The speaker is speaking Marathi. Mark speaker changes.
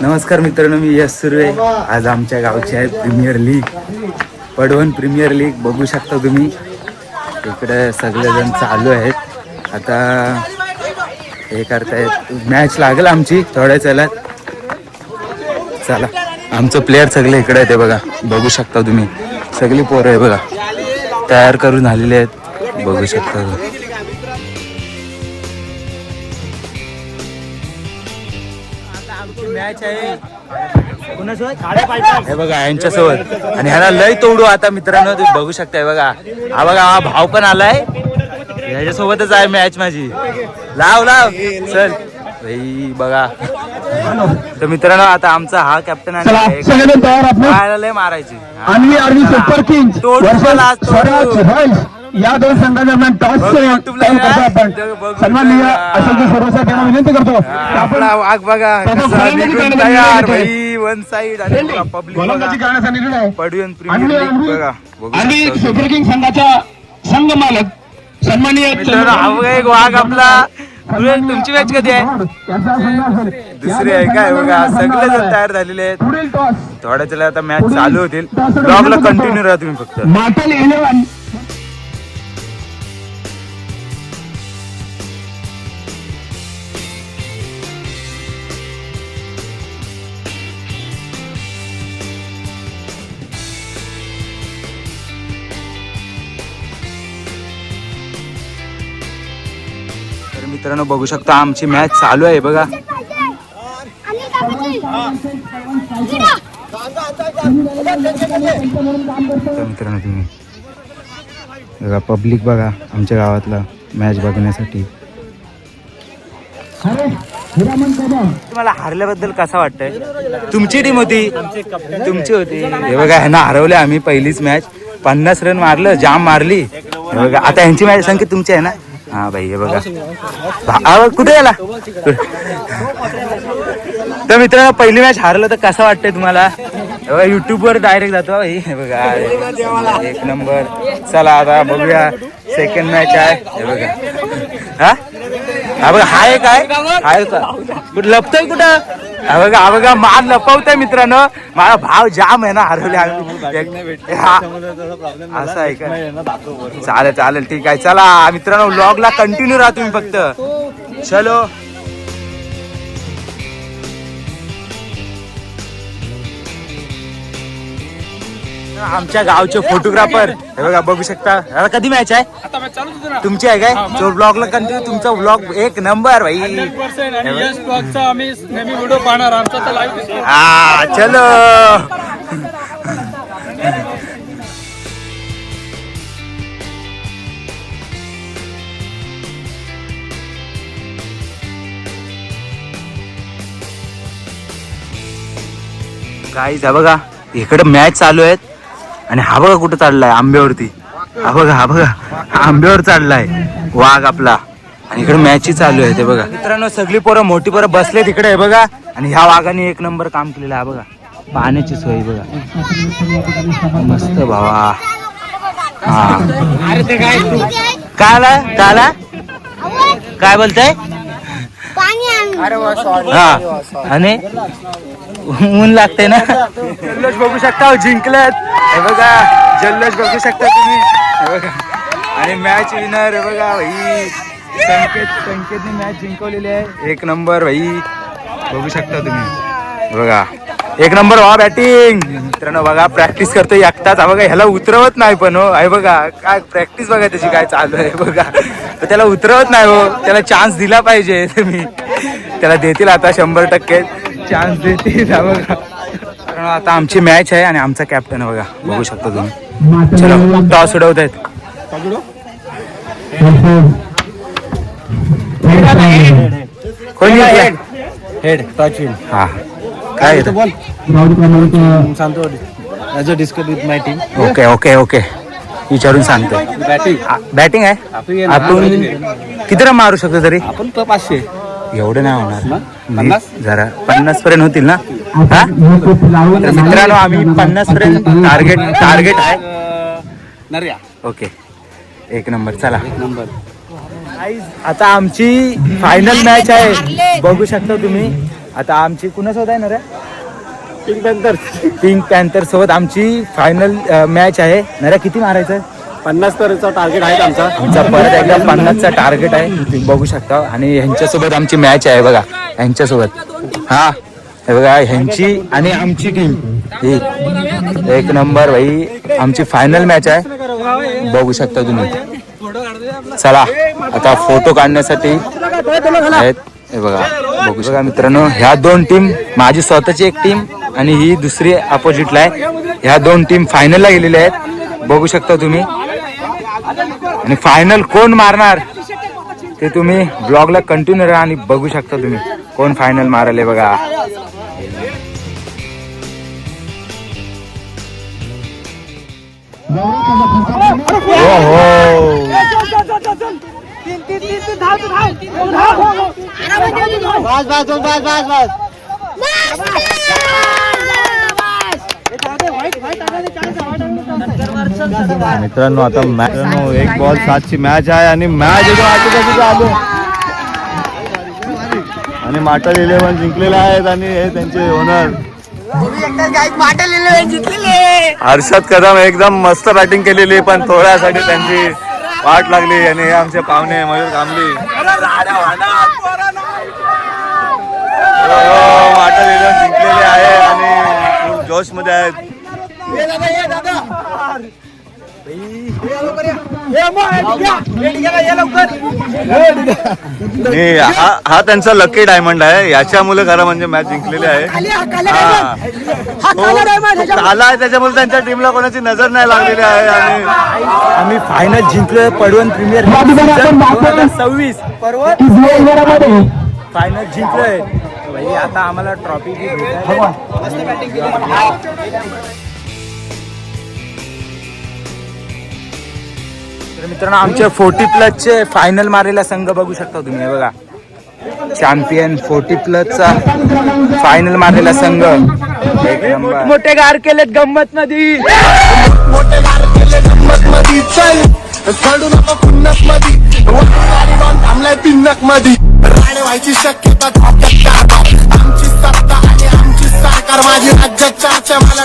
Speaker 1: नमस्कार मित्रांनो, मी यश सुर्वे. आज आमच्या गावची आहे प्रीमियर लीग, पडवण प्रीमियर लीग. बघू शकता तुम्ही इकडे सगळेजण चालू आहेत. आता हे करतायत, मॅच लागेल आमची थोड्या चला. आमचं प्लेयर सगळे इकडे आहेत बघा, बघू शकता तुम्ही. सगळी पोरं आहे बघा, तयार करून झालेले आहेत, बघू शकता. मॅच आहे हे बघा यांच्यासोबत, आणि ह्याला लय तोडू आता मित्रांनो. तुम्ही बघू शकताय बघा, हा बघा हा भाव पण आलाय, ह्याच्यासोबतच आहे मॅच माझी. लाव लाव चल भाई बघा. तर मित्रांनो आता आमचा हा कॅप्टन आहे, लय मारायची या दोन संघादरम्यान टॉस सन्माननीय अशोक सर्वसा यांना विनंती करतो. आपला वाघ बघा तयार भाई, वन साइड आणि पब्लिक गोलंदाजी करण्याचा निर्णय आहे. पडवण प्रीमियर लीग बघा, आणि सुपर किंग संघाचा संघ मालक सन्माननीय एक वाघ आपला. तुमची मॅच कधी आहे? दुसरी आहे काय बघा, सगळे जण तयार झालेले आहेत. थोड्या चला आता मॅच चालू होतील. ब्लॉगला कंटिन्यू राहा तुम्ही फक्त. मित्रांनो बघू शकता आमची मॅच चालू आहे बघा. मित्रांनो तुम्ही बघा, पब्लिक बघा आमच्या गावातला मॅच बघण्यासाठी. तुम्हाला हारल्याबद्दल कसं वाटतंय? तुमची टीम होती, तुमची होती. हे बघा ह्यांना हरवले आम्ही पहिलीच मॅच. 50 रन मारलं, जाम मारली. हे बघा आता ह्यांची मॅच संख्या तुमची आहे ना. हा भाई हे बघा कुठे गेला. तर मित्रांनो पहिली मॅच हारलं तर कसं वाटतंय तुम्हाला? युट्यूब वर डायरेक्ट जातो भाई. हे बघा एक नंबर. चला आता बघूया सेकंड मॅच आहे. हे बघा हा बघा, हा एक आहे, हा एक कुठं लपतोय कुठं. हा बघा मार लपवतोय मित्रांनो. माझा भाव जाम आहे ना, हरवले असं आहे का? चालेल ठीक आहे. चला मित्रांनो व्लॉगला कंटिन्यू राहा तुम्ही फक्त. चलो आमच्या गावचे फोटोग्राफर हे बघा, बघू शकता. कधी मॅच आहे तुमची आहे काय? जो ब्लॉगला कंटिन्यू तुमचा ब्लॉग एक नंबर भाई. हा चलो गाईज. हा बघा इकडे मॅच चालू आहेत, आणि हा बघा कुठं चढलाय आंब्यावरती. हा बघा आंब्यावर चढलाय वाघ आपला, आणि इकडे मॅच चालू आहे. ते बघा मित्रांनो सगळी पोरं मोठी पोरं बसले तिकडे. आहे बघा, आणि ह्या वाघाने एक नंबर काम केलेलं आहे. बघा पाण्याची सोय बघा मस्त भावा. हा काय बोलताय? हा आणि ऊन लागते ना. जल्लोष बघू शकता, जिंकलेत. हे बघा जल्लोष बघू शकता तुम्ही. हे बघा आणि मॅच विनर हे बघा भाई, संकेतने मॅच जिंकवलेली आहे. एक नंबर भाई, बघू शकता तुम्ही. बघा एक नंबर व्हा बॅटिंग. मित्रांनो बघा प्रॅक्टिस करतोय एकटाच. हा बघा ह्याला उतरवत नाही पण हो. आहे बघा काय प्रॅक्टिस बघा त्याची काय चालू आहे बघा. तर त्याला उतरवत नाही हो, त्याला चान्स दिला पाहिजे तुम्ही. त्याला देतील आता 100% चान्स देतील. बघा आता आमची मॅच आहे, आणि आमचा कॅप्टन बघा, बघू शकता तुम्ही. चलो टॉस उडवत आहेत. कोणी हेड टॉच विन. हा काय बोल सांगतो discuss with my team. Okay विचारून सांगतो. बॅटिंग आहे. आपण किती रन मारू शकतो तरी? आपण 500. एवढं नाही होणार, जरा 50 पर्यंत होतील ना. हा मित्रांनो आम्ही 50 पर्यंत टार्गेट आहे. ओके एक नंबर. चला आता आमची फायनल मॅच आहे, बघू शकता तुम्ही. आता आमची कुणासोबत आहे ना रे?
Speaker 2: पिंक
Speaker 1: पॅन्थर सोबत आमची फायनल मॅच आहे. नऱ्या किती मारायचं?
Speaker 2: 50 चा टार्गेट आहे
Speaker 1: आमचा परत एकदा 50चा टार्गेट आहे. तुम्ही बघू शकता. आणि ह्यांच्यासोबत आमची मॅच आहे बघा. ह्यांच्यासोबत हा हे बघा ह्यांची आणि आमची टीम ही एक नंबर भाई. आमची फायनल मॅच आहे. बघू शकता तुम्ही. चला आता फोटो काढण्यासाठी आहेत. हे बघा बघू शकता मित्रांनो. ह्या दोन टीम, माझी स्वतःची एक टीम आणि ही दुसरी अपोजिटला आहे. ह्या दोन टीम फायनलला गेलेल्या आहेत. बघू शकता तुम्ही. आणि फायनल कोण मारणार ते तुम्ही ब्लॉगला कंटिन्यू राहा आणि बघू शकता तुम्ही कोण फायनल मारले बघा.
Speaker 2: मित्रांनो आता मित्रांनो 1 बॉल 7 ची मॅच आहे आणि मॅच चालू आणि माटल 11 जिंकलेले आहेत आणि हे त्यांचे ओनर हर्षद कदम एकदम मस्त बॅटिंग केलेली पण थोड्यासाठी त्यांची वाट लागली आणि हे आमचे पाहुणे मयूर कांबली माटल 11 जिंकलेले आहे आणि खूप जोश मध्ये आहेत. हा त्यांचा लकी डायमंड आहे. याच्यामुळे खरं म्हणजे मॅच जिंकलेली आहे. आला आहे त्याच्यामुळे त्यांच्या टीमला कोणाची नजर नाही लागलेली आहे आणि
Speaker 1: आम्ही फायनल जिंकलोय. पडवण प्रीमियर 2026 फायनल जिंकलोय भाई. आता आम्हाला ट्रॉफी मित्रांनो आमच्या 40+ फायनल मारलेला संघ बघू शकता तुम्ही. हे बघा चॅम्पियन 40+चा फायनल मारलेला संघ. मोठे गार केलेत गंमत मध्ये.
Speaker 3: मोठे गार केले गंमत मध्ये. चल चढू नको कुन्नत मध्ये. थांबलाय पिन्नक मध्ये. राणे व्हायची शक्यता आमची सत्ता आणि आमची सरकार. माझी राज्यात चर्चा मला